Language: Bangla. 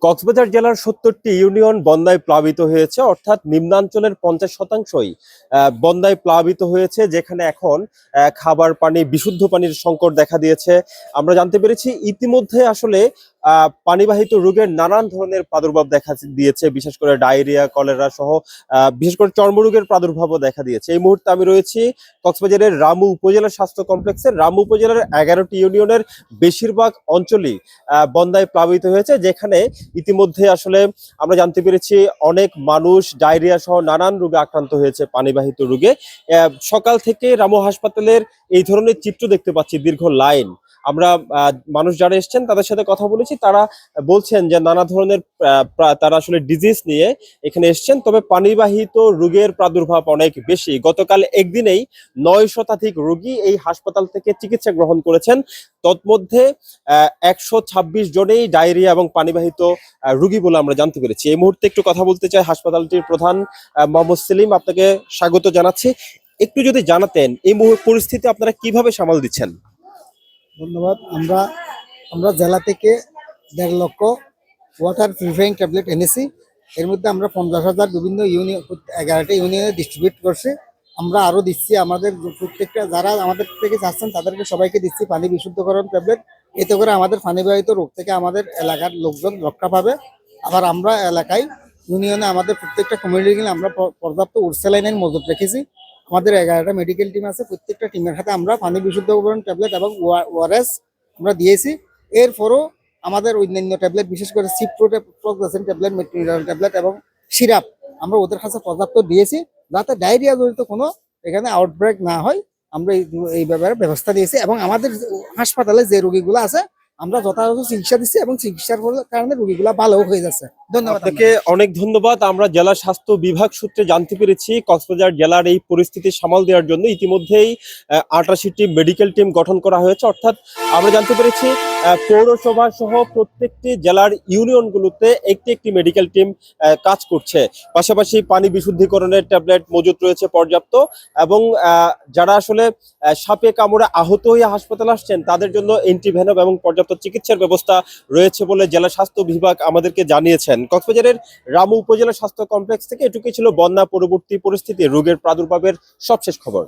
কক্সবাজার জেলার ৭০টি ইউনিয়ন বন্যায় প্লাবিত হয়েছে, অর্থাৎ নিম্নাঞ্চলের ৫০% বন্যায় প্লাবিত হয়েছে, যেখানে এখন খাবার পানি, বিশুদ্ধ পানির সংকট দেখা দিয়েছে। আমরা জানতে পেরেছি ইতিমধ্যে আসলে পানিবাহিত রোগের নানান ধরনের প্রাদুর্ভাব দেখা দিয়েছে, বিশেষ করে ডায়রিয়া, কলেরা সহ বিশেষ করে চর্মরোগের প্রাদুর্ভাবও দেখা দিয়েছে। এই মুহূর্তে আমি রয়েছি কক্সবাজারের রামু উপজেলা স্বাস্থ্য কমপ্লেক্সের। রামু উপজেলার 11টি ইউনিয়নের বেশিরভাগ অঞ্চলই বন্যায় প্লাবিত হয়েছে, যেখানে ইতিমধ্যে আসলে আমরা জানতে পেরেছি অনেক মানুষ ডায়রিয়া সহ নানান রোগে আক্রান্ত হয়েছে, পানিবাহিত রোগে। সকাল থেকে রামু হাসপাতালের এই ধরনের চিত্র দেখতে পাচ্ছি, দীর্ঘ লাইন। আমরা মানুষ যারা এসছেন তাদের সাথে কথা বলেছি, তারা বলছেন যে নানা ধরনের তারা আসলে ডিজিজ নিয়ে এখানে এসছেন, তবে পানিবাহিত রোগের প্রাদুর্ভাব অনেক বেশি। গতকাল একদিনেই 9 শতাধিক রোগী এই হাসপাতাল থেকে চিকিৎসা গ্রহণ করেছেন। তন্মধ্যে 126 জনেই ডায়রিয়া এবং পানিবাহিত রোগী বলে আমরা জানতে পেরেছি। এই মুহূর্তে একটু কথা বলতে চাই হাসপাতালটির প্রধান মোহাম্মদ সেলিম। আপনাকে স্বাগত জানাচ্ছি। একটু যদি জানাতেন এই পরিস্থিতি আপনারা কিভাবে সামাল দিচ্ছেন? ধন্যবাদ। আমরা জেলা থেকে 1.5 লক্ষ ওয়াটার পিউরিফাইং ট্যাবলেট এনেছি। এর মধ্যে আমরা 50,000 বিভিন্ন ইউনিয়ন, 11টা ইউনিয়নে ডিস্ট্রিবিউট করছি। আমরা আরো দিচ্ছি, আমাদের প্রত্যেকটা যারা আমাদের থেকে যাচ্ছেন তাদেরকে সবাইকে দিচ্ছি পানি বিশুদ্ধকরণ ট্যাবলেট। এতে করে আমাদের পানিবাহিত রোগ থেকে আমাদের এলাকার লোকজন রক্ষা পাবে। আবার আমরা এলাকায় ইউনিয়নে আমাদের প্রত্যেকটা কমিউনিটি আমরা পর্যাপ্ত উর্সেলাইন মজুত রেখেছি। আমাদের 11টা মেডিকেল টিম আছে, প্রত্যেকটা টিমের হাতে আমরা পানি বিশুদ্ধকরণ ট্যাবলেট এবং ওআরএস আমরা দিয়েছি। এরপরও আমাদের অন্যান্য ট্যাবলেট, বিশেষ করে সিপ্রোফ্লক্সাসিন ট্যাবলেট, মেট্রোনিডাল ট্যাবলেট এবং সিরাপ আমরা ওদের কাছে পর্যাপ্ত দিয়েছি, যাতে ডায়রিয়া জনিত কোনো এখানে আউটব্রেক না হয়। আমরা এই ব্যাপারে ব্যবস্থা দিয়েছি এবং আমাদের হাসপাতালে যে রোগীগুলো আছে আমরা যথাযথ চিকিৎসা দিচ্ছি এবং চিকিৎসার কারণে রোগীগুলো ভালো হয়ে যাচ্ছে। ধন্যবাদ। আপনাকে অনেক ধন্যবাদ। আমরা জেলা স্বাস্থ্য বিভাগ সূত্রে জানতে পেরেছি কক্সবাজার জেলার এই পরিস্থিতি সামাল দেওয়ার জন্য ইতিমধ্যেই 88টি মেডিকেল টিম গঠন করা হয়েছে। অর্থাৎ আমরা জানতে পেরেছি পৌরসভা সহ প্রত্যেকটি জেলার ইউনিয়নগুলোতে একটি একটি মেডিকেল টিম কাজ করছে। পাশাপাশি পানি বিশুদ্ধিকরণের ট্যাবলেট মজুত রয়েছে পর্যাপ্ত, এবং যারা আসলে সাপে কামড়ে আহত হয়ে হাসপাতালে আসছেন তাদের জন্য অ্যান্টিভেনম এবং পর্যাপ্ত চিকিৎসার ব্যবস্থা রয়েছে বলে জেলা স্বাস্থ্য বিভাগ আমাদেরকে জানিয়েছেন। কক্সবাজারের রামু উপজেলা স্বাস্থ্য কমপ্লেক্স থেকে এটুকুই ছিল বন্যা পরবর্তী পরিস্থিতি, রোগের প্রাদুর্ভাবের সবশেষ খবর।